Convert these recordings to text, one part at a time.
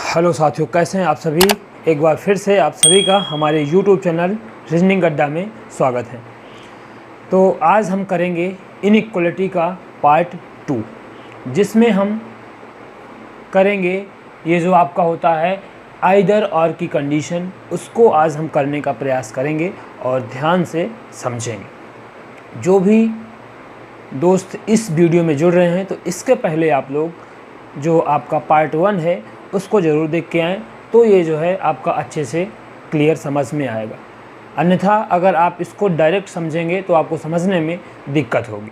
Hello साथियों, कैसे हैं आप सभी। एक बार फिर से आप सभी का हमारे YouTube चैनल रीजनिंग अड्डा में स्वागत है। तो आज हम करेंगे इनइक्वालिटी का पार्ट 2, जिसमें हम करेंगे ये जो आपका होता है आइदर और की कंडीशन, उसको आज हम करने का प्रयास करेंगे और ध्यान से समझेंगे। जो भी दोस्त इस वीडियो में जुड़ रहे हैं तो इसके पहले आप लोग जो आपका पार्ट 1 है उसको ज़रूर देख के आएँ, तो ये जो है आपका अच्छे से क्लियर समझ में आएगा। अन्यथा अगर आप इसको डायरेक्ट समझेंगे तो आपको समझने में दिक्कत होगी।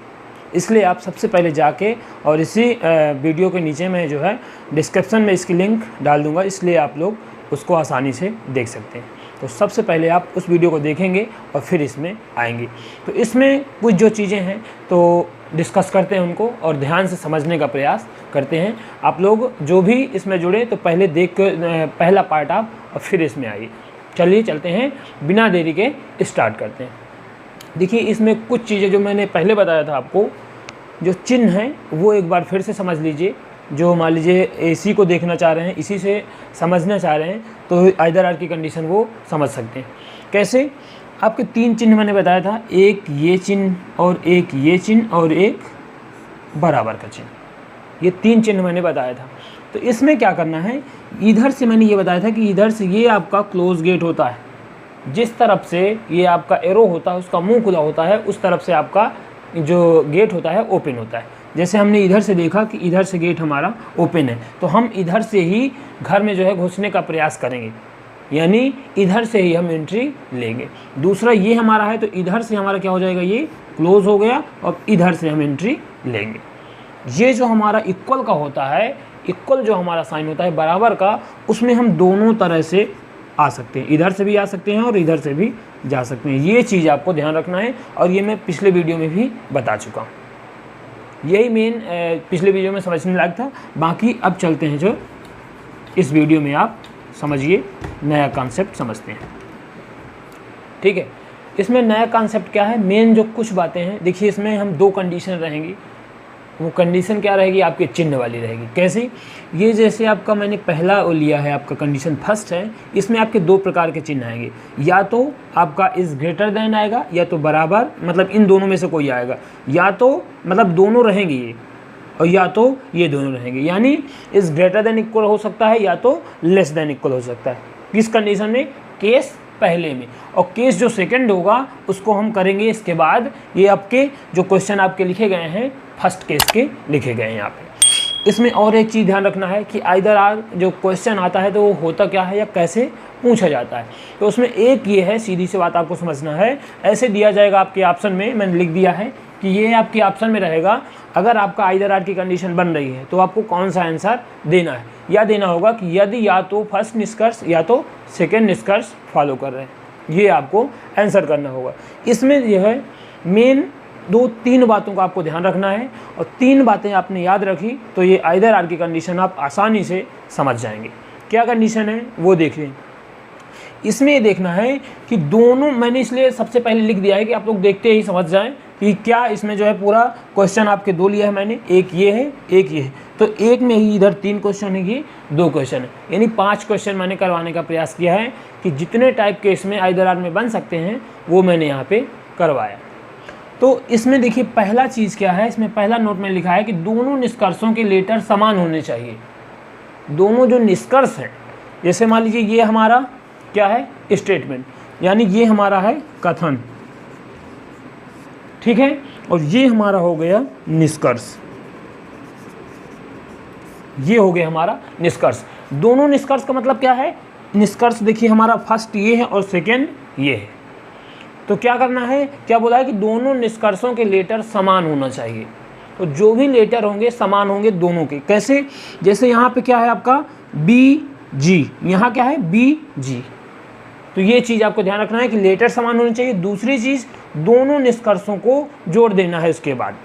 इसलिए आप सबसे पहले जाके और इसी वीडियो के नीचे में जो है डिस्क्रिप्शन में इसकी लिंक डाल दूंगा, इसलिए आप लोग उसको आसानी से देख सकते हैं। तो सबसे पहले आप उस वीडियो को देखेंगे और फिर इसमें आएंगे। तो इसमें कुछ जो चीज़ें हैं तो डिस्कस करते हैं उनको और ध्यान से समझने का प्रयास करते हैं। आप लोग जो भी इसमें जुड़े तो पहले देख कर पहला पार्ट आप और फिर इसमें आइए। चलिए चलते हैं, बिना देरी के स्टार्ट करते हैं। देखिए, इसमें कुछ चीज़ें जो मैंने पहले बताया था आपको, जो चिन्ह हैं वो एक बार फिर से समझ लीजिए। जो मान लीजिए एसी को देखना चाह रहे हैं, इसी से समझना चाह रहे हैं, तो आइदर आर की कंडीशन वो समझ सकते हैं। कैसे? आपके 3 चिन्ह मैंने बताया था, एक ये चिन्ह और एक ये चिन्ह और एक बराबर का चिन्ह, ये 3 चिन्ह मैंने बताया था। तो इसमें क्या करना है, इधर से मैंने ये बताया था कि इधर से ये आपका क्लोज गेट होता है, जिस तरफ से ये आपका एरो होता है उसका मुंह खुला होता है, उस तरफ से आपका जो गेट होता है ओपन होता है। जैसे हमने इधर से देखा कि इधर से गेट हमारा ओपन है, तो हम इधर से ही घर में जो है घुसने का प्रयास करेंगे, यानी इधर से ही हम एंट्री लेंगे। दूसरा ये हमारा है, तो इधर से हमारा क्या हो जाएगा, ये क्लोज हो गया और इधर से हम एंट्री लेंगे। ये जो हमारा इक्वल का होता है, इक्वल जो हमारा साइन होता है बराबर का, उसमें हम दोनों तरह से आ सकते हैं, इधर से भी आ सकते हैं और इधर से भी जा सकते हैं। ये चीज़ आपको ध्यान रखना है और ये मैं पिछले वीडियो में भी बता चुका हूँ। यही मेन पिछले वीडियो में समझने लायक था। बाकी अब चलते हैं जो इस वीडियो में आप समझिए, नया कॉन्सेप्ट समझते हैं। ठीक है, इसमें नया कॉन्सेप्ट क्या है, मेन जो कुछ बातें हैं। देखिए, इसमें हम 2 कंडीशन रहेंगी। वो कंडीशन क्या रहेगी, आपके चिन्ह वाली रहेगी। कैसे? ये जैसे आपका मैंने पहला वो लिया है, आपका कंडीशन फर्स्ट है, इसमें आपके 2 प्रकार के चिन्ह आएंगे। या तो आपका इज़ ग्रेटर देन आएगा, या तो बराबर, मतलब इन दोनों में से कोई आएगा। या तो मतलब दोनों रहेंगे ये, और या तो ये दोनों रहेंगे। यानी इज़ ग्रेटर देन इक्वल हो सकता है या तो लेस देन इक्वल हो सकता है। किस कंडीशन में? केस पहले में। और केस जो सेकंड होगा उसको हम करेंगे इसके बाद। ये आपके जो क्वेश्चन आपके लिखे गए हैं फर्स्ट केस के लिखे गए हैं यहाँ पे। इसमें और एक चीज़ ध्यान रखना है कि आइदर आर जो क्वेश्चन आता है तो वो होता क्या है या कैसे पूछा जाता है। तो उसमें एक ये है, सीधी सी बात आपको समझना है। ऐसे दिया जाएगा आपके ऑप्शन में, मैंने लिख दिया है कि ये आपके ऑप्शन में रहेगा। अगर आपका आइदर आर की कंडीशन बन रही है तो आपको कौन सा आंसर देना है, या देना होगा कि यदि या तो फर्स्ट निष्कर्ष या तो सेकेंड निष्कर्ष फॉलो कर रहे हैं, ये आपको आंसर करना होगा। इसमें यह है मेन 2-3 बातों का आपको ध्यान रखना है, और 3 बातें आपने याद रखी तो ये आइदर आर की कंडीशन आप आसानी से समझ जाएंगे। क्या कंडीशन है वो देखिए। इसमें ये देखना है कि दोनों, मैंने इसलिए सबसे पहले लिख दिया है कि आप लोग देखते ही समझ जाएं कि क्या इसमें जो है पूरा क्वेश्चन आपके 2 लिया है मैंने, एक ये है एक ये है। तो एक में ही इधर 3 क्वेश्चन है, ये 2 क्वेश्चन है, यानी 5 क्वेश्चन मैंने करवाने का प्रयास किया है कि जितने टाइप के इसमें आइदर आर में बन सकते हैं वो मैंने यहाँ पे करवाया। तो इसमें देखिए पहला चीज़ क्या है, इसमें पहला नोट में लिखा है कि दोनों निष्कर्षों के लेटर समान होने चाहिए। दोनों जो निष्कर्ष हैं, जैसे मान लीजिए ये हमारा क्या है, स्टेटमेंट, यानी ये हमारा है कथन, ठीक है, और ये हमारा हो गया निष्कर्ष, ये हो गया हमारा निष्कर्ष। दोनों निष्कर्ष का मतलब क्या है, निष्कर्ष देखिए हमारा फर्स्ट ये है और सेकेंड ये है। तो क्या करना है, क्या बोला है कि दोनों निष्कर्षों के लेटर समान होना चाहिए। तो जो भी लेटर होंगे समान होंगे दोनों के। कैसे? जैसे यहाँ पे क्या है आपका BG, यहाँ क्या है BG। तो ये चीज़ आपको ध्यान रखना है कि लेटर समान होने चाहिए। दूसरी चीज़, दोनों निष्कर्षों को जोड़ देना है। उसके बाद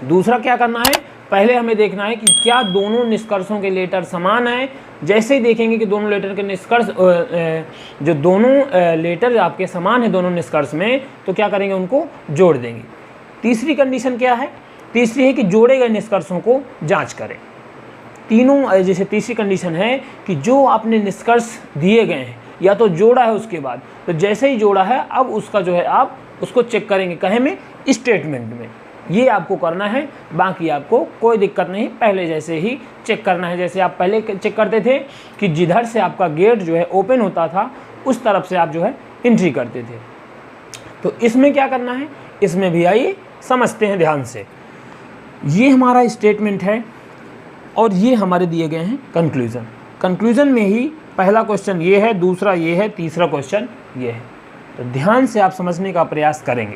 दूसरा क्या करना है, पहले हमें देखना है कि क्या दोनों निष्कर्षों के लेटर समान है। जैसे ही देखेंगे कि दोनों लेटर के निष्कर्ष जो दोनों लेटर आपके समान है दोनों निष्कर्ष में, तो क्या करेंगे, उनको जोड़ देंगे। तीसरी कंडीशन क्या है, तीसरी है कि जोड़े गए निष्कर्षों को जांच करें। तीनों, जैसे तीसरी कंडीशन है कि जो आपने निष्कर्ष दिए गए हैं या तो जोड़ा है उसके बाद, तो जैसे ही जोड़ा है अब उसका जो है आप उसको चेक करेंगे कहे में, स्टेटमेंट में। ये आपको करना है, बाकी आपको कोई दिक्कत नहीं, पहले जैसे ही चेक करना है। जैसे आप पहले चेक करते थे कि जिधर से आपका गेट जो है ओपन होता था उस तरफ से आप जो है एंट्री करते थे। तो इसमें क्या करना है, इसमें भी आइए समझते हैं ध्यान से। ये हमारा स्टेटमेंट है और ये हमारे दिए गए हैं कंक्लूज़न। कंक्लूज़न में ही पहला क्वेश्चन ये है, दूसरा ये है, तीसरा क्वेश्चन ये है। तो ध्यान से आप समझने का प्रयास करेंगे।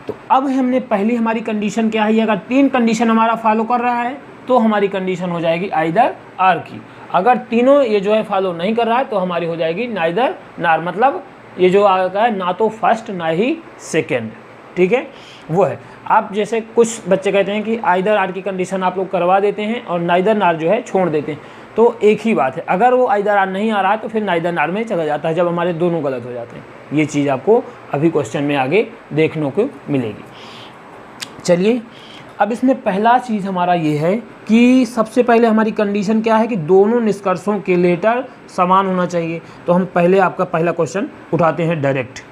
तो अब हमने पहली हमारी कंडीशन क्या है, अगर 3 कंडीशन हमारा फॉलो कर रहा है तो हमारी कंडीशन हो जाएगी आइदर आर की। अगर तीनों ये जो है फॉलो नहीं कर रहा है तो हमारी हो जाएगी नाइदर नार, मतलब ये जो आगे है ना तो फर्स्ट ना ही सेकेंड। ठीक है, वो है। आप जैसे कुछ बच्चे कहते हैं कि आइदर आर की कंडीशन आप लोग करवा देते हैं और नाइदर नार जो है छोड़ देते हैं, तो एक ही बात है। अगर वो आइदर आर नहीं आ रहा है तो फिर नाइदर नार में चला जाता है, जब हमारे दोनों गलत हो जाते हैं। ये चीज़ आपको अभी क्वेश्चन में आगे देखने को मिलेगी। चलिए, अब इसमें पहला चीज़ हमारा ये है कि सबसे पहले हमारी कंडीशन क्या है कि दोनों निष्कर्षों के लेटर समान होना चाहिए। तो हम पहले आपका पहला क्वेश्चन उठाते हैं डायरेक्ट।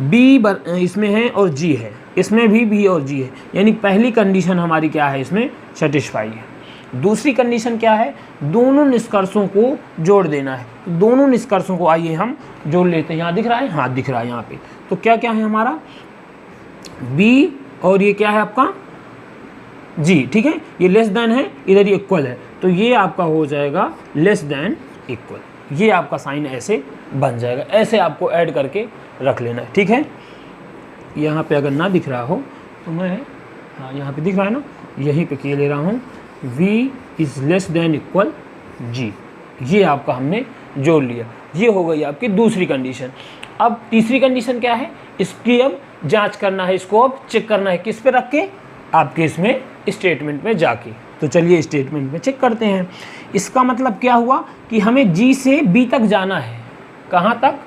बी इसमें है और जी है, इसमें भी बी और जी है, यानी पहली कंडीशन हमारी क्या है, इसमें सेटिस्फाई है। दूसरी कंडीशन क्या है, दोनों निष्कर्षों को जोड़ देना है। तो दोनों निष्कर्षों को आइए हम जोड़ लेते हैं। यहाँ दिख रहा है, हाँ दिख रहा है यहाँ पे। तो क्या क्या है हमारा, बी और ये क्या है आपका जी। ठीक है, ये लेस देन है, इधर ये इक्वल है, तो ये आपका हो जाएगा लेस देन इक्वल। ये आपका साइन ऐसे बन जाएगा, ऐसे आपको ऐड करके रख लेना है। ठीक है, यहाँ पे अगर ना दिख रहा हो तो मैं, हाँ यहाँ पे दिख रहा है ना, यहीं पे किए ले रहा हूँ, v is less than equal g। ये आपका हमने जोड़ लिया। ये हो गई आपकी दूसरी कंडीशन। अब तीसरी कंडीशन क्या है, इसकी अब जांच करना है, इसको अब चेक करना है, किस पे रख के, आपके इसमें स्टेटमेंट में जाके। तो चलिए स्टेटमेंट में चेक करते हैं। इसका मतलब क्या हुआ कि हमें g से b तक जाना है। कहाँ तक,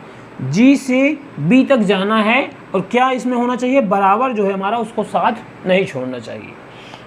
g से b तक जाना है, और क्या इसमें होना चाहिए, बराबर जो है हमारा उसको साथ नहीं छोड़ना चाहिए।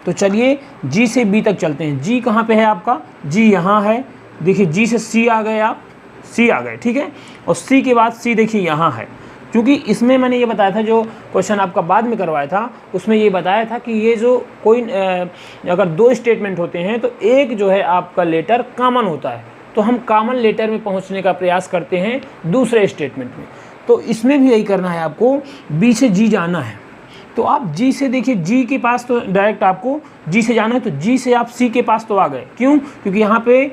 तो चलिए G से B तक चलते हैं। G कहाँ पे है आपका, G यहाँ है। देखिए G से C आ गए, आप C आ गए, ठीक है, और C के बाद C देखिए यहाँ है। क्योंकि इसमें मैंने ये बताया था, जो क्वेश्चन आपका बाद में करवाया था उसमें ये बताया था कि ये जो कोई अगर 2 स्टेटमेंट होते हैं तो एक जो है आपका लेटर कॉमन होता है, तो हम कॉमन लेटर में पहुँचने का प्रयास करते हैं दूसरे स्टेटमेंट में। तो इसमें भी यही करना है, आपको B से G जाना है। तो आप G से देखिए, G के पास तो डायरेक्ट आपको G से जाना है, तो G से आप C के पास तो आ गए। क्यों, क्योंकि यहाँ पे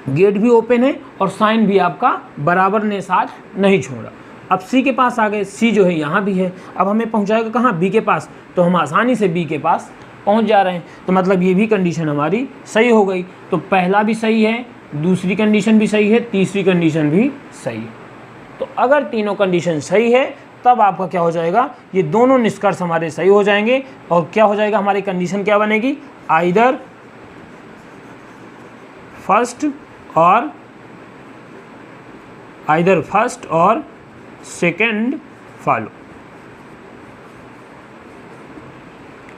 गेट भी ओपन है और साइन भी आपका बराबर ने साथ नहीं छोड़ा। अब C के पास आ गए, C जो है यहाँ भी है। अब हमें पहुँचाएगा कहाँ, B के पास, तो हम आसानी से B के पास पहुँच जा रहे हैं। तो मतलब ये भी कंडीशन हमारी सही हो गई। तो पहला भी सही है, दूसरी कंडीशन भी सही है, तीसरी कंडीशन भी सही है। तो अगर तीनों कंडीशन सही है तब आपका क्या हो जाएगा, ये दोनों निष्कर्ष हमारे सही हो जाएंगे। और क्या हो जाएगा, हमारी कंडीशन क्या बनेगी, आइदर फर्स्ट और सेकंड फॉलो।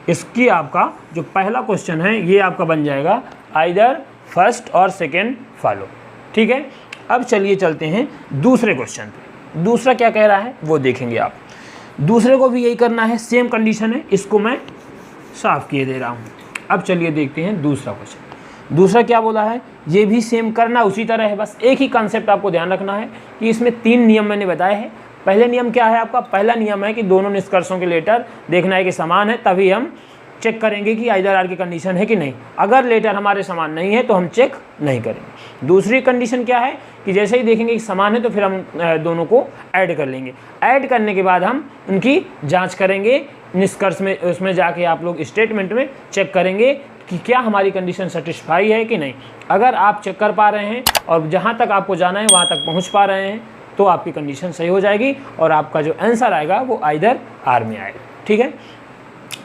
इसकी आपका जो पहला क्वेश्चन है ये आपका बन जाएगा आइदर फर्स्ट और सेकंड फॉलो। ठीक है, अब चलिए चलते हैं दूसरे क्वेश्चन पे। दूसरा क्या कह रहा है वो देखेंगे आप। दूसरे को भी यही करना है, सेम कंडीशन है, इसको मैं साफ किए दे रहा हूँ। अब चलिए देखते हैं दूसरा क्वेश्चन। दूसरा क्या बोला है, ये भी सेम करना उसी तरह है, बस एक ही कंसेप्ट आपको ध्यान रखना है कि इसमें 3 नियम मैंने बताए हैं। पहले नियम क्या है आपका, पहला नियम है कि दोनों निष्कर्षों के लेटर देखना है कि समान है, तभी हम चेक करेंगे कि आइदर आर की कंडीशन है कि नहीं। अगर लेटर हमारे समान नहीं है तो हम चेक नहीं करेंगे। दूसरी कंडीशन क्या है कि जैसे ही देखेंगे कि समान है तो फिर हम दोनों को ऐड कर लेंगे। ऐड करने के बाद हम उनकी जांच करेंगे निष्कर्ष में, उसमें जाके आप लोग स्टेटमेंट में चेक करेंगे कि क्या हमारी कंडीशन सेटिस्फाई है कि नहीं। अगर आप चेक कर पा रहे हैं और जहाँ तक आपको जाना है वहाँ तक पहुँच पा रहे हैं तो आपकी कंडीशन सही हो जाएगी और आपका जो आंसर आएगा वो आइदर आर में आएगा। ठीक है,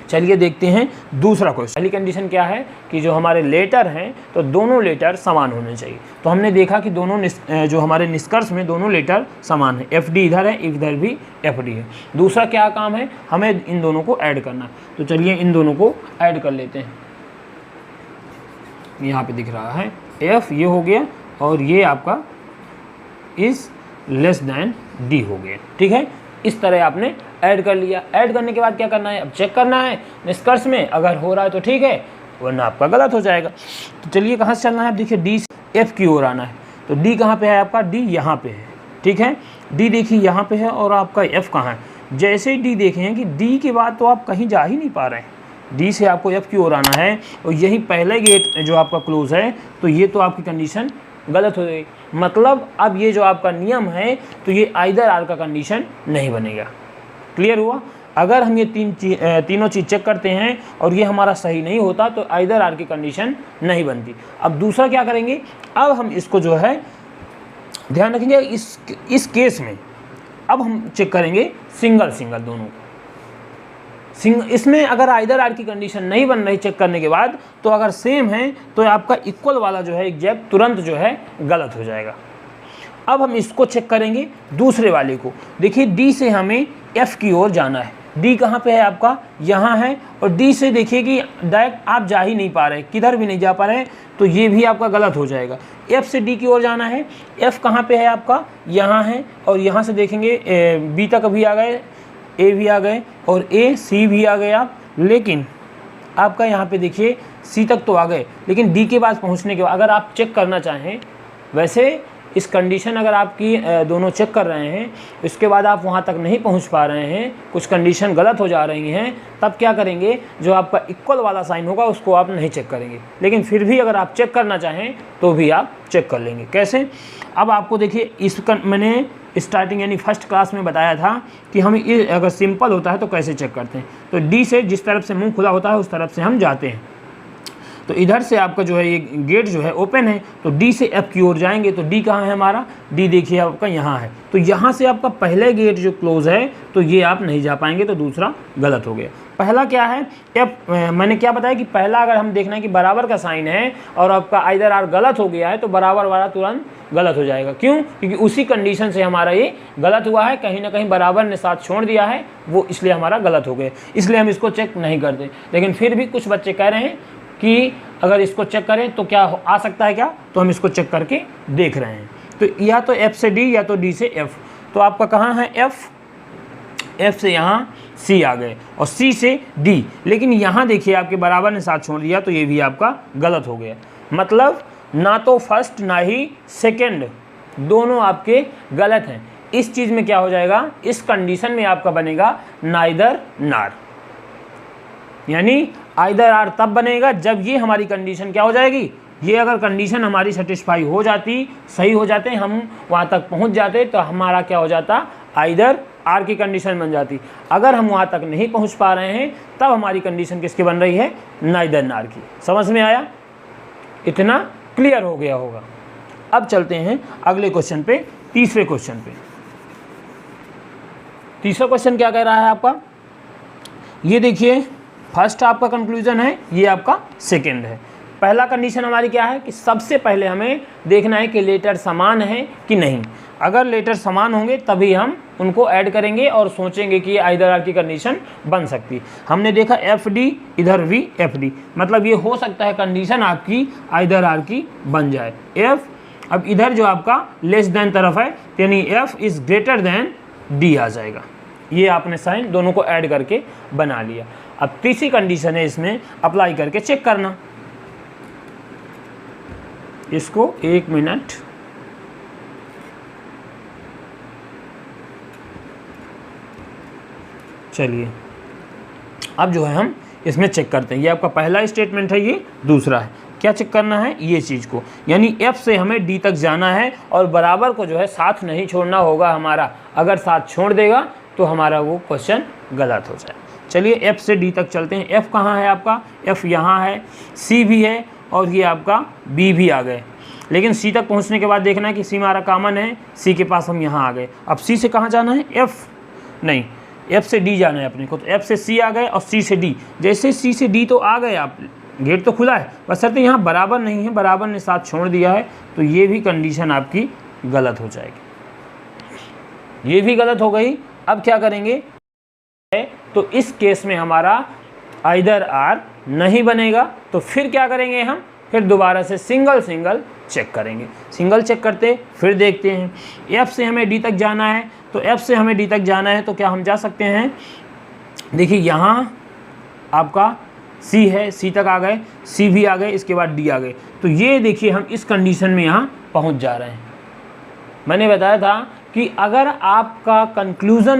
चलिए देखते हैं दूसरा क्वेश्चन। पहली कंडीशन क्या है कि जो हमारे लेटर हैं तो दोनों लेटर समान होने चाहिए। तो हमने देखा कि दोनों जो हमारे निष्कर्ष में दोनों लेटर समान है, एफ डी इधर है, इधर भी एफ डी है। दूसरा क्या काम है, हमें इन दोनों को ऐड करना। तो चलिए इन दोनों को ऐड कर लेते हैं। यहाँ पे दिख रहा है एफ ये हो गया और ये आपका इज़ लेस दैन डी हो गया। ठीक है, इस तरह आपने ऐड कर लिया। ऐड करने के बाद क्या करना है, अब चेक करना है निष्कर्ष में, अगर हो रहा है तो ठीक है, वरना आपका गलत हो जाएगा। तो चलिए कहाँ से चलना है, अब देखिए डी से एफ की ओर आना है। तो डी कहाँ पे है आपका, डी यहाँ पे है। ठीक है, डी देखिए यहाँ पे है और आपका एफ कहाँ है। जैसे ही डी देखें कि डी के बाद तो आप कहीं जा ही नहीं पा रहे हैं, डी से आपको एफ की ओर आना है और यही पहले गेट जो आपका क्लोज है, तो ये तो आपकी कंडीशन गलत हो गई। मतलब अब ये जो आपका नियम है तो ये आइदर आर का कंडीशन नहीं बनेगा। क्लियर हुआ। अगर हम ये तीनों चीज़ चेक करते हैं और ये हमारा सही नहीं होता तो आइदर आर की कंडीशन नहीं बनती। अब दूसरा क्या करेंगे, अब हम इसको जो है ध्यान रखेंगे, इस केस में अब हम चेक करेंगे सिंगल सिंगल दोनों को। इसमें अगर आइदर आर की कंडीशन नहीं बन रही चेक करने के बाद, तो अगर सेम है तो आपका इक्वल वाला जो है एग्जैक्ट तुरंत जो है गलत हो जाएगा। अब हम इसको चेक करेंगे दूसरे वाले को। देखिए डी से हमें एफ की ओर जाना है। डी कहाँ पे है आपका, यहाँ है, और डी से देखिए कि डायरेक्ट आप जा ही नहीं पा रहे, किधर भी नहीं जा पा रहे, तो ये भी आपका गलत हो जाएगा। एफ से डी की ओर जाना है। एफ कहाँ पे है आपका, यहाँ है, और यहाँ से देखेंगे बी तक भी आ गए, ए भी आ गए और ए सी भी आ गए आप, लेकिन आपका यहाँ पे देखिए सी तक तो आ गए, लेकिन डी के पास पहुँचने के बाद अगर आप चेक करना चाहें, वैसे इस कंडीशन अगर आपकी दोनों चेक कर रहे हैं, इसके बाद आप वहाँ तक नहीं पहुँच पा रहे हैं, कुछ कंडीशन गलत हो जा रही हैं, तब क्या करेंगे, जो आपका इक्वल वाला साइन होगा उसको आप नहीं चेक करेंगे। लेकिन फिर भी अगर आप चेक करना चाहें तो भी आप चेक कर लेंगे। कैसे, अब आपको देखिए इसका मैंने स्टार्टिंग यानी फर्स्ट क्लास में बताया था कि हम अगर सिंपल होता है तो कैसे चेक करते हैं। तो डी से जिस तरफ से मुंह खुला होता है उस तरफ से हम जाते हैं। तो इधर से आपका जो है ये गेट जो है ओपन है, तो डी से एफ की ओर जाएंगे। तो डी कहाँ है हमारा, डी देखिए आपका यहाँ है। तो यहाँ से आपका पहले गेट जो क्लोज है तो ये आप नहीं जा पाएंगे, तो दूसरा गलत हो गया। पहला क्या है, एफ मैंने क्या बताया कि पहला अगर हम देखना है कि बराबर का साइन है और आपका आइदर आर गलत हो गया है तो बराबर वाला तुरंत गलत हो जाएगा। क्यों, क्योंकि उसी कंडीशन से हमारा ये गलत हुआ है, कहीं ना कहीं बराबर ने साथ छोड़ दिया है, वो इसलिए हमारा गलत हो गया, इसलिए हम इसको चेक नहीं करते। लेकिन फिर भी कुछ बच्चे कह रहे हैं कि अगर इसको चेक करें तो क्या आ सकता है क्या, तो हम इसको चेक करके देख रहे हैं। तो या तो एफ से डी या तो डी से एफ। तो आपका कहाँ है एफ, एफ से यहाँ सी आ गए और सी से डी, लेकिन यहाँ देखिए आपके बराबर ने साथ छोड़ दिया, तो ये भी आपका गलत हो गया। मतलब ना तो फर्स्ट ना ही सेकेंड, दोनों आपके गलत हैं। इस चीज़ में क्या हो जाएगा, इस कंडीशन में आपका बनेगा नाइदर नार, यानी आइदर आर तब बनेगा जब ये हमारी कंडीशन क्या हो जाएगी, ये अगर कंडीशन हमारी सेटिस्फाई हो जाती, सही हो जाते, हम वहाँ तक पहुँच जाते, तो हमारा क्या हो जाता, आइदर आर की कंडीशन बन जाती। अगर हम वहाँ तक नहीं पहुँच पा रहे हैं तब हमारी कंडीशन किसकी बन रही है, नाइदर नार की। समझ में आया, इतना क्लियर हो गया होगा। अब चलते हैं अगले क्वेश्चन पे, तीसरे क्वेश्चन पे। तीसरा क्वेश्चन क्या कह रहा है आपका, ये देखिए फर्स्ट आपका कंक्लूजन है, ये आपका सेकंड है। पहला कंडीशन हमारी क्या है कि सबसे पहले हमें देखना है कि लेटर समान है कि नहीं। अगर लेटर समान होंगे तभी हम उनको ऐड करेंगे और सोचेंगे कि आइदर आर की कंडीशन बन सकती। हमने देखा एफ डी, इधर भी एफ डी, मतलब ये हो सकता है कंडीशन आपकी आइदर आर की बन जाए। एफ, अब इधर जो आपका लेस देन तरफ है, यानी F is greater than D आ जाएगा। ये आपने साइन दोनों को ऐड करके बना लिया। अब तीसरी कंडीशन है, इसमें अप्लाई करके चेक करना। इसको 1 मिनट, चलिए अब जो है हम इसमें चेक करते हैं। ये आपका पहला स्टेटमेंट है, ये दूसरा है। क्या चेक करना है, ये चीज़ को, यानी एफ से हमें डी तक जाना है और बराबर को जो है साथ नहीं छोड़ना होगा हमारा। अगर साथ छोड़ देगा तो हमारा वो क्वेश्चन गलत हो जाए। चलिए एफ से डी तक चलते हैं। एफ कहाँ है आपका, एफ यहाँ है, सी भी है और ये आपका बी भी आ गए। लेकिन सी तक पहुँचने के बाद देखना है कि सी हमारा कॉमन है, सी के पास हम यहाँ आ गए। अब सी से कहाँ जाना है, एफ नहीं, एफ से डी जाना है अपने को। तो एफ से सी आ गए और सी से डी। जैसे सी से डी तो आ गए आप, गेट तो खुला है, बस शर्त यहाँ बराबर नहीं है, बराबर ने साथ छोड़ दिया है, तो ये भी कंडीशन आपकी गलत हो जाएगी। ये भी गलत हो गई। अब क्या करेंगे, तो इस केस में हमारा आइदर आर नहीं बनेगा, तो फिर क्या करेंगे हम, फिर दोबारा से सिंगल सिंगल चेक करेंगे। सिंगल चेक करते फिर देखते हैं। F से हमें D तक जाना है, तो F से हमें D तक जाना है तो क्या हम जा सकते हैं, देखिए यहाँ आपका C है, C तक आ गए, C भी आ गए, इसके बाद D आ गए। तो ये देखिए हम इस कंडीशन में यहाँ पहुँच जा रहे हैं। मैंने बताया था कि अगर आपका कंक्लूज़न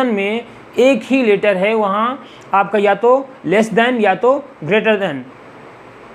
में एक ही लेटर है, वहाँ आपका या तो लेस देन या तो ग्रेटर देन,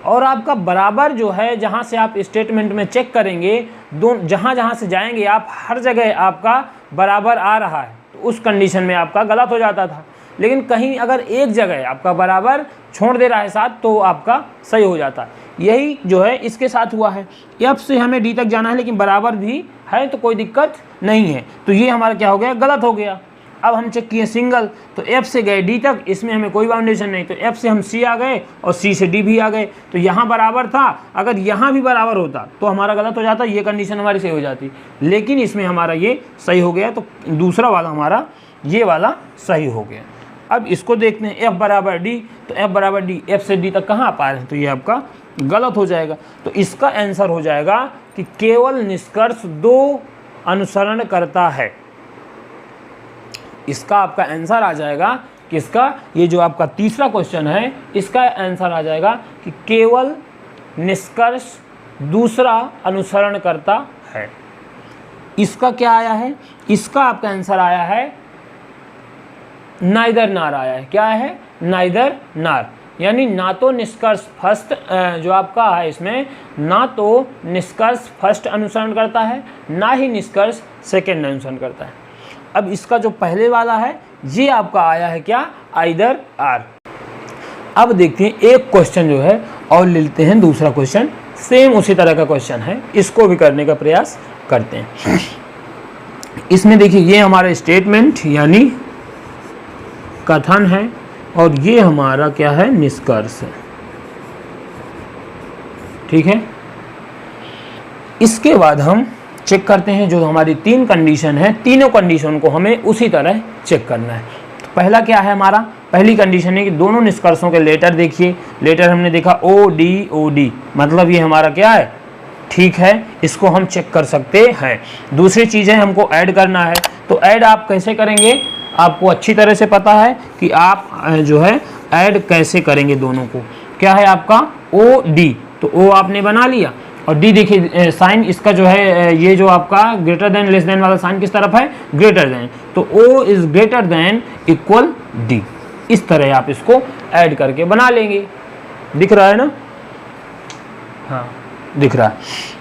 और आपका बराबर जो है, जहाँ से आप स्टेटमेंट में चेक करेंगे, जहाँ से जाएंगे आप हर जगह आपका बराबर आ रहा है, तो उस कंडीशन में आपका गलत हो जाता था। लेकिन कहीं अगर एक जगह आपका बराबर छोड़ दे रहा है साथ, तो आपका सही हो जाता है। यही जो है इसके साथ हुआ है। F से हमें D तक जाना है लेकिन बराबर भी है तो कोई दिक्कत नहीं है, तो ये हमारा क्या हो गया, गलत हो गया। अब हम चेक किए सिंगल, तो F से गए D तक, इसमें हमें कोई बाउंडेशन नहीं, तो F से हम C आ गए और C से D भी आ गए। तो यहाँ बराबर था, अगर यहाँ भी बराबर होता तो हमारा गलत हो जाता, ये कंडीशन हमारी सही हो जाती, लेकिन इसमें हमारा ये सही हो गया, तो दूसरा वाला हमारा ये वाला सही हो गया। अब इसको देखते हैं, F बराबर D, तो F बराबर D, F से D तक कहाँ पा रहे हैं, तो ये आपका गलत हो जाएगा। तो इसका आंसर हो जाएगा कि केवल निष्कर्ष 2 अनुसरण करता है। इसका आपका आंसर आ जाएगा किसका, ये जो आपका तीसरा क्वेश्चन है, इसका आंसर आ जाएगा कि केवल निष्कर्ष दूसरा अनुसरण करता है। इसका क्या आया है, इसका आपका आंसर आया है नाइदर नार आया है। क्या है, नाइदर नार, यानी ना तो निष्कर्ष फर्स्ट जो आपका है, इसमें ना तो निष्कर्ष फर्स्ट अनुसरण करता है, ना ही निष्कर्ष सेकंड अनुसरण करता है। अब इसका जो पहले वाला है ये आपका आया है क्या, आइदर आर। अब देखते हैं एक क्वेश्चन जो है और लेते हैं, दूसरा क्वेश्चन सेम उसी तरह का क्वेश्चन है, इसको भी करने का प्रयास करते हैं। इसमें देखिए ये हमारा स्टेटमेंट यानी कथन है और ये हमारा क्या है, निष्कर्ष है। ठीक है, इसके बाद हम चेक करते हैं जो हमारी 3 कंडीशन है, तीनों कंडीशन को हमें उसी तरह चेक करना है। तो पहला क्या है हमारा, पहली कंडीशन है कि दोनों निष्कर्षों के लेटर देखिए, लेटर हमने देखा OD, मतलब ये हमारा क्या है, ठीक है, इसको हम चेक कर सकते हैं। दूसरी चीज़ें हमको ऐड करना है, तो ऐड आप कैसे करेंगे, आपको अच्छी तरह से पता है कि आप जो है ऐड कैसे करेंगे दोनों को। क्या है आपका OD, तो O आपने बना लिया, और D देखिए साइन इसका जो है, ये जो आपका ग्रेटर देन लेस देन वाला साइन किस तरफ है, ग्रेटर देन, तो O is greater than equal D। इस तरह आप इसको ऐड करके बना लेंगे। दिख रहा है ना, हाँ दिख रहा है।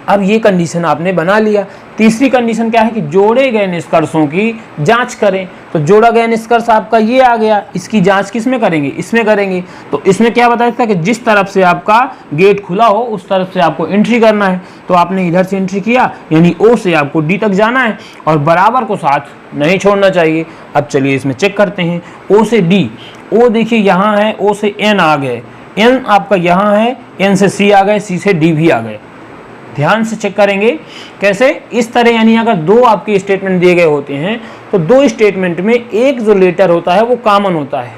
अब ये कंडीशन आपने बना लिया। तीसरी कंडीशन क्या है कि जोड़े गए निष्कर्षों की जांच करें, तो जोड़ा गया निष्कर्ष आपका ये आ गया, इसकी जांच किस में करेंगे, इसमें करेंगे। तो इसमें क्या बताया था कि जिस तरफ से आपका गेट खुला हो उस तरफ से आपको एंट्री करना है, तो आपने इधर से एंट्री किया, यानी O से आपको D तक जाना है और बराबर को साथ नहीं छोड़ना चाहिए। अब चलिए इसमें चेक करते हैं, O से D, O देखिए यहाँ है, O से N आ गए, N आपका यहाँ है, N से C आ गए, C से D भी आ गए। ध्यान से चेक करेंगे कैसे, इस तरह, यानी अगर 2 आपके स्टेटमेंट दिए गए होते हैं तो 2 स्टेटमेंट में एक जो लेटर होता है वो कॉमन होता है,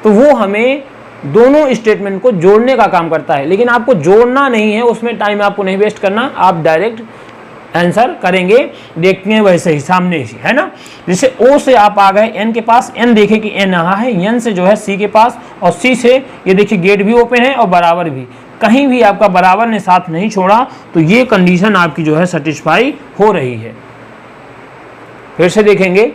तो वो हमें दोनों स्टेटमेंट को जोड़ने का काम करता है। लेकिन आपको जोड़ना नहीं है, उसमें टाइम आपको नहीं वेस्ट करना, आप डायरेक्ट आंसर करेंगे, देखते हैं वैसे ही सामने ही, है ना। जैसे O से आप आ गए N के पास, N देखे कि N यहाँ है, N से जो है C के पास, और C से ये देखिए गेट भी ओपन है और बराबर भी, कहीं भी आपका बराबर ने साथ नहीं छोड़ा, तो ये कंडीशन आपकी जो है सेटिस्फाई हो रही है। फिर से देखेंगे,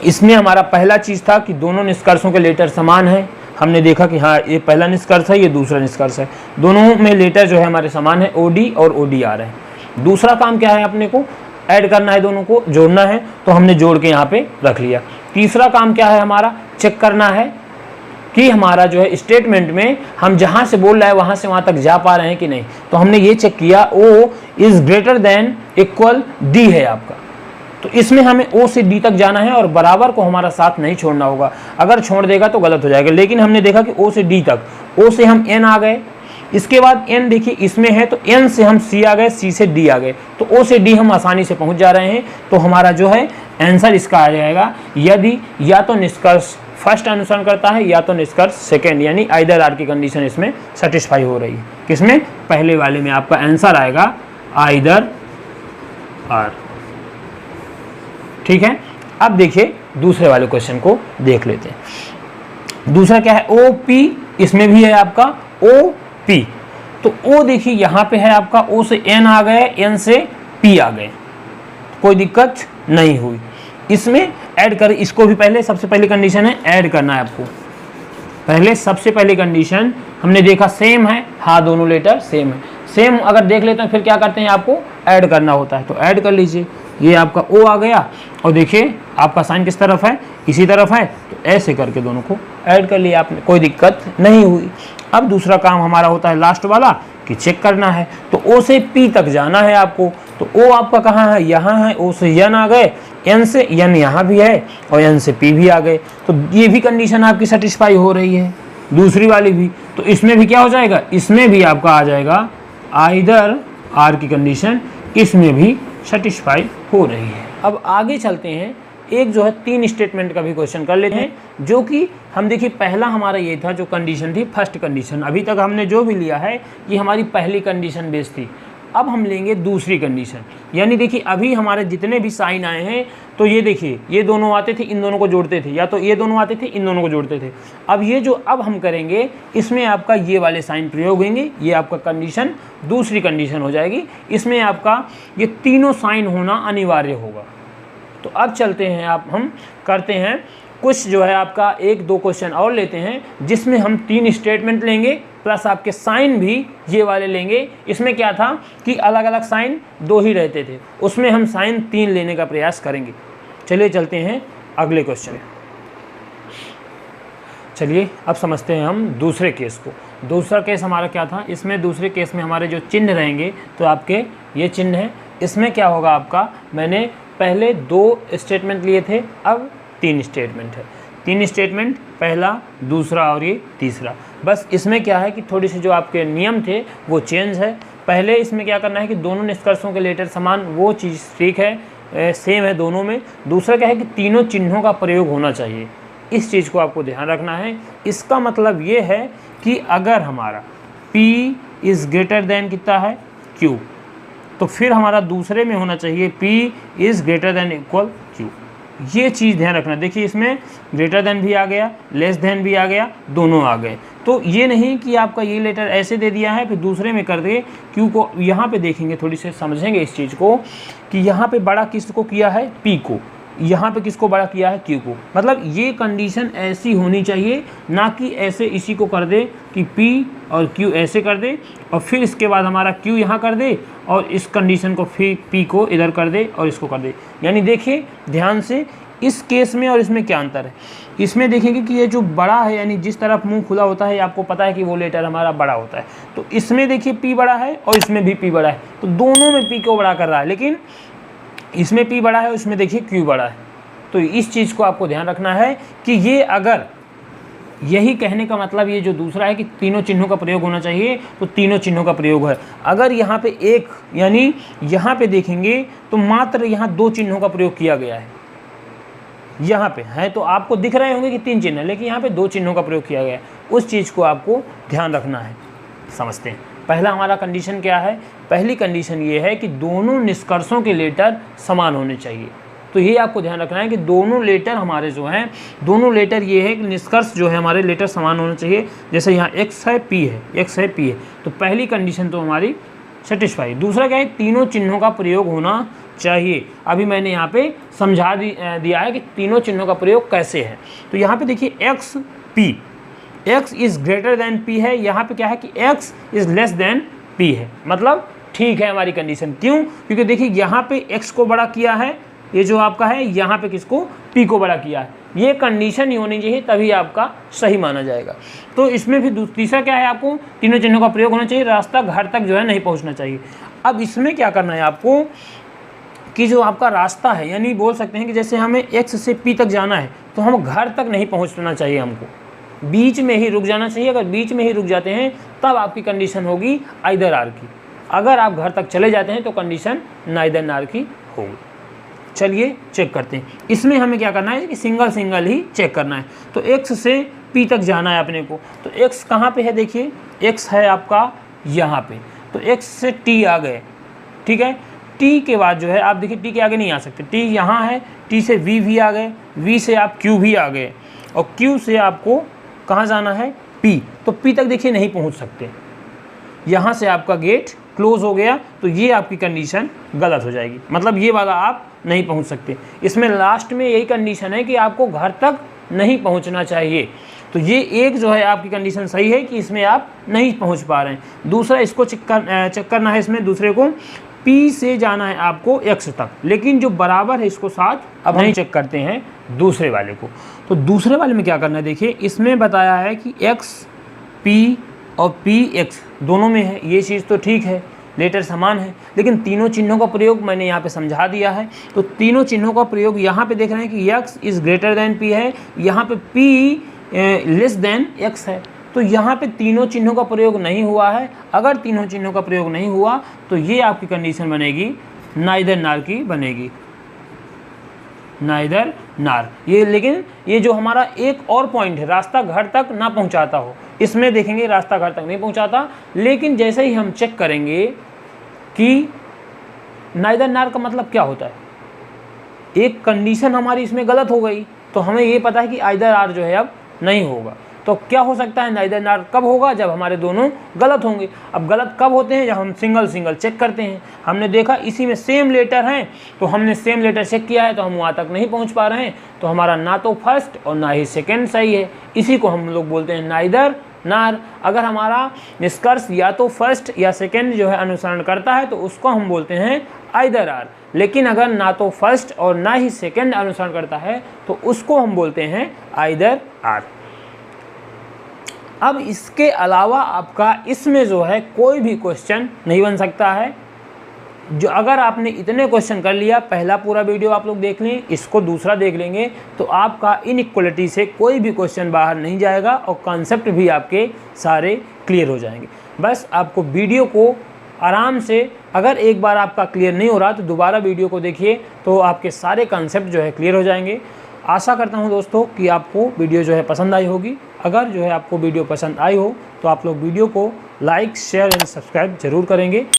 इसमें हमारा पहला चीज था कि दोनों निष्कर्षों के लेटर समान है। हमने देखा कि हाँ ये पहला निष्कर्ष है, ये दूसरा निष्कर्ष है, दोनों में लेटर जो है हमारे समान है, OD और OD आ रहे हैं। दूसरा काम क्या है, अपने को ऐड करना है, दोनों को जोड़ना है, तो हमने जोड़ के यहाँ पे रख लिया। तीसरा काम क्या है हमारा, चेक करना है कि हमारा जो है स्टेटमेंट में हम जहाँ से बोल रहे हैं वहाँ से वहाँ तक जा पा रहे हैं कि नहीं। तो हमने ये चेक किया, O is greater than equal D है आपका, तो इसमें हमें O से D तक जाना है और बराबर को हमारा साथ नहीं छोड़ना होगा, अगर छोड़ देगा तो गलत हो जाएगा। लेकिन हमने देखा कि O से D तक, O से हम N आ गए, इसके बाद N देखिए इसमें है, तो N से हम C आ गए, C से D आ गए, तो O से D हम आसानी से पहुंच जा रहे हैं। तो हमारा जो है आंसर इसका आ जाएगा, यदि या तो निष्कर्ष फर्स्ट अनुसरण करता है या तो निष्कर्ष सेकेंड, यानी आइदर आर की कंडीशन इसमें सेटिस्फाई हो रही है। किसमें? पहले वाले में आपका आंसर आएगा आइदर आर। ठीक है, अब देखिए दूसरे वाले क्वेश्चन को देख लेते हैं। दूसरा क्या है? ओ पी, इसमें भी है आपका ओ पी। तो ओ देखिए यहाँ पे है आपका ओ से एन आ गए, एन से पी आ गए, कोई दिक्कत नहीं हुई। इसमें ऐड कर, इसको भी पहले सबसे पहली कंडीशन है ऐड करना है आपको। पहले सबसे पहली कंडीशन हमने देखा सेम है, हाँ दोनों लेटर सेम है। सेम अगर देख लेते हैं फिर क्या करते हैं, आपको ऐड करना होता है, तो ऐड कर लीजिए। ये आपका ओ आ गया और देखिए आपका साइन किस तरफ है, इसी तरफ है, तो ऐसे करके दोनों को ऐड कर लिया आपने, कोई दिक्कत नहीं हुई। अब दूसरा काम हमारा होता है लास्ट वाला कि चेक करना है, तो ओ से पी तक जाना है आपको। तो ओ आपका कहाँ है? यहाँ है। ओ से एन आ गए, एन से एन यहाँ भी है और एन से पी भी आ गए, तो ये भी कंडीशन आपकी सेटिस्फाई हो रही है, दूसरी वाली भी। तो इसमें भी क्या हो जाएगा? इसमें भी आपका आ जाएगा आइदर आर की कंडीशन, इसमें भी सेटिस्फाई हो रही है। अब आगे चलते हैं, एक जो है 3 स्टेटमेंट का भी क्वेश्चन कर लेते हैं, जो कि हम देखिए पहला हमारा ये था जो कंडीशन थी फर्स्ट कंडीशन, अभी तक हमने जो भी लिया है ये हमारी पहली कंडीशन बेस थी। अब हम लेंगे दूसरी कंडीशन, यानी देखिए अभी हमारे जितने भी साइन आए हैं, तो ये देखिए ये दोनों आते थे, इन दोनों को जोड़ते थे, या तो ये दोनों आते थे, इन दोनों को जोड़ते थे। अब ये जो अब हम करेंगे इसमें आपका ये वाले साइन प्रयोग होंगे, ये आपका कंडीशन दूसरी कंडीशन हो जाएगी। इसमें आपका ये तीनों साइन होना अनिवार्य होगा। तो अब चलते हैं, आप हम करते हैं कुछ जो है आपका 1-2 क्वेश्चन और लेते हैं, जिसमें हम 3 स्टेटमेंट लेंगे प्लस आपके साइन भी ये वाले लेंगे। इसमें क्या था कि अलग अलग साइन 2 ही रहते थे, उसमें हम साइन 3 लेने का प्रयास करेंगे। चलिए चलते हैं अगले क्वेश्चन। चलिए अब समझते हैं हम दूसरे केस को। दूसरा केस हमारा क्या था? इसमें दूसरे केस में हमारे जो चिन्ह रहेंगे, तो आपके ये चिन्ह है। इसमें क्या होगा आपका, मैंने पहले 2 स्टेटमेंट लिए थे, अब 3 स्टेटमेंट है। 3 स्टेटमेंट, पहला, दूसरा और ये तीसरा। बस इसमें क्या है कि थोड़ी सी जो आपके नियम थे वो चेंज है। पहले इसमें क्या करना है कि दोनों निष्कर्षों के लेटर समान, वो चीज़ ठीक है, सेम है दोनों में। दूसरा क्या है कि तीनों चिन्हों का प्रयोग होना चाहिए, इस चीज़ को आपको ध्यान रखना है। इसका मतलब ये है कि अगर हमारा P इज़ ग्रेटर देन कितना है Q, तो फिर हमारा दूसरे में होना चाहिए P is greater than equal Q। ये चीज़ ध्यान रखना। देखिए इसमें ग्रेटर देन भी आ गया, लेस देन भी आ गया, दोनों आ गए। तो ये नहीं कि आपका ये लेटर ऐसे दे दिया है फिर दूसरे में कर दे Q को। यहाँ पे देखेंगे, थोड़ी से समझेंगे इस चीज़ को कि यहाँ पे बड़ा किसको किया है? P को। यहाँ पे किसको बड़ा किया है? Q को। मतलब ये कंडीशन ऐसी होनी चाहिए, ना कि ऐसे इसी को कर दे कि P और Q ऐसे कर दे और फिर इसके बाद हमारा Q यहाँ कर दे और इस कंडीशन को फिर P को इधर कर दे और इसको कर दे। यानी देखिए ध्यान से, इस केस में और इसमें क्या अंतर है। इसमें देखेंगे कि ये जो बड़ा है, यानी जिस तरफ मुंह खुला होता है, आपको पता है कि वो लेटर हमारा बड़ा होता है। तो इसमें देखिए P बड़ा है और इसमें भी P बड़ा है, तो दोनों में P को बड़ा कर रहा है, लेकिन इसमें P बड़ा है, उसमें देखिए Q बड़ा है। तो इस चीज़ को आपको ध्यान रखना है कि ये अगर, यही कहने का मतलब ये जो दूसरा है कि तीनों चिन्हों का प्रयोग होना चाहिए, तो तीनों चिन्हों का प्रयोग है। अगर यहाँ पे एक, यानी यहाँ पे देखेंगे तो मात्र यहाँ 2 चिन्हों का प्रयोग किया गया है। यहाँ पे है तो आपको दिख रहे होंगे कि 3 चिन्ह है, लेकिन यहाँ पे 2 चिन्हों का प्रयोग किया गया है। उस चीज़ को आपको ध्यान रखना है। समझते हैं, पहला हमारा कंडीशन क्या है? पहली कंडीशन ये है कि दोनों निष्कर्षों के लेटर समान होने चाहिए। तो ये आपको ध्यान रखना है कि दोनों लेटर हमारे जो हैं, दोनों लेटर ये है कि निष्कर्ष जो है हमारे लेटर समान होने चाहिए। जैसे यहाँ x है, P है, x है, P है, तो पहली कंडीशन तो हमारी सेटिस्फाई। दूसरा क्या है? तीनों चिन्हों का प्रयोग होना चाहिए। अभी मैंने यहाँ पे समझा दिया है कि तीनों चिन्हों का प्रयोग कैसे है। तो यहाँ पे देखिए x P, x is greater then P है, यहाँ पे क्या है कि x is less than P है। मतलब ठीक है हमारी कंडीशन। क्यों? क्योंकि देखिए यहाँ पे x को बड़ा किया है, ये जो आपका है, यहाँ पे किसको? P को बड़ा किया है। ये कंडीशन ही होनी चाहिए, तभी आपका सही माना जाएगा। तो इसमें भी तीसरा क्या है? आपको तीनों चिन्हों का प्रयोग होना चाहिए, रास्ता घर तक जो है नहीं पहुँचना चाहिए। अब इसमें क्या करना है आपको कि जो आपका रास्ता है, यानी बोल सकते हैं कि जैसे हमें x से P तक जाना है, तो हम घर तक नहीं पहुँचना चाहिए, हमको बीच में ही रुक जाना चाहिए। अगर बीच में ही रुक जाते हैं तब आपकी कंडीशन होगी आइदर आर की। अगर आप घर तक चले जाते हैं तो कंडीशन नाइदर आर की होगी। चलिए चेक करते हैं। इसमें हमें क्या करना है कि सिंगल सिंगल ही चेक करना है। तो x से p तक जाना है अपने को। तो x कहाँ पे है, देखिए x है आपका यहाँ पे, तो x से t आ गए, ठीक है। t के बाद जो है आप देखिए t के आगे नहीं आ सकते, t यहाँ है, t से v भी आ गए, v से आप q भी आ गए, और q से आपको कहाँ जाना है, p। तो p तक देखिए नहीं पहुँच सकते, यहाँ से आपका गेट क्लोज हो गया, तो ये आपकी कंडीशन गलत हो जाएगी, मतलब ये वाला आप नहीं पहुँच सकते। इसमें लास्ट में यही कंडीशन है कि आपको घर तक नहीं पहुँचना चाहिए। तो ये एक जो है आपकी कंडीशन सही है कि इसमें आप नहीं पहुँच पा रहे हैं। दूसरा इसको चेक करना है, इसमें दूसरे को P से जाना है आपको X तक, लेकिन जो बराबर है इसको साथ अब नहीं चेक करते हैं दूसरे वाले को। तो दूसरे वाले में क्या करना है, देखिए इसमें बताया है कि X P और PX दोनों में है, ये चीज़ तो ठीक है, लेटर समान है, लेकिन तीनों चिन्हों का प्रयोग मैंने यहाँ पे समझा दिया है। तो तीनों चिन्हों का प्रयोग यहाँ पे देख रहे हैं कि x is greater then p है, यहाँ पे p लेस देन x है। तो यहाँ पे तीनों चिन्हों का प्रयोग नहीं हुआ है। अगर तीनों चिन्हों का प्रयोग नहीं हुआ तो ये आपकी कंडीशन बनेगी नाइदर नार की बनेगी, नाइदर नार। ये लेकिन ये जो हमारा एक और पॉइंट है, रास्ता घर तक ना पहुंचाता हो, इसमें देखेंगे रास्ता घर तक नहीं पहुंचाता, लेकिन जैसे ही हम चेक करेंगे कि नाइदर नार का मतलब क्या होता है, एक कंडीशन हमारी इसमें गलत हो गई, तो हमें ये पता है कि आइदर आर जो है अब नहीं होगा। तो क्या हो सकता है, नाइदर नार कब होगा, जब हमारे दोनों गलत होंगे। अब गलत कब होते हैं, जब हम सिंगल सिंगल चेक करते हैं। हमने देखा इसी में सेम लेटर हैं, तो हमने सेम लेटर चेक किया है, तो हम वहाँ तक नहीं पहुँच पा रहे हैं, तो हमारा ना तो फर्स्ट और ना ही सेकेंड सही है। इसी को हम लोग बोलते हैं नाइदर नार। अगर हमारा निष्कर्ष या तो फर्स्ट या सेकेंड जो है अनुसरण करता है, तो उसको हम बोलते हैं आइदर आर। लेकिन अगर ना तो फर्स्ट और ना ही सेकेंड अनुसरण करता है, तो उसको हम बोलते हैं आइदर आर। अब इसके अलावा आपका इसमें जो है कोई भी क्वेश्चन नहीं बन सकता है। जो अगर आपने इतने क्वेश्चन कर लिया, पहला पूरा वीडियो आप लोग देख लें, इसको दूसरा देख लेंगे, तो आपका इनइक्वालिटी से कोई भी क्वेश्चन बाहर नहीं जाएगा और कॉन्सेप्ट भी आपके सारे क्लियर हो जाएंगे। बस आपको वीडियो को आराम से, अगर एक बार आपका क्लियर नहीं हो रहा तो दोबारा वीडियो को देखिए, तो आपके सारे कॉन्सेप्ट जो है क्लियर हो जाएंगे। आशा करता हूं दोस्तों कि आपको वीडियो जो है पसंद आई होगी। अगर जो है आपको वीडियो पसंद आई हो तो आप लोग वीडियो को लाइक, शेयर एंड सब्सक्राइब जरूर करेंगे।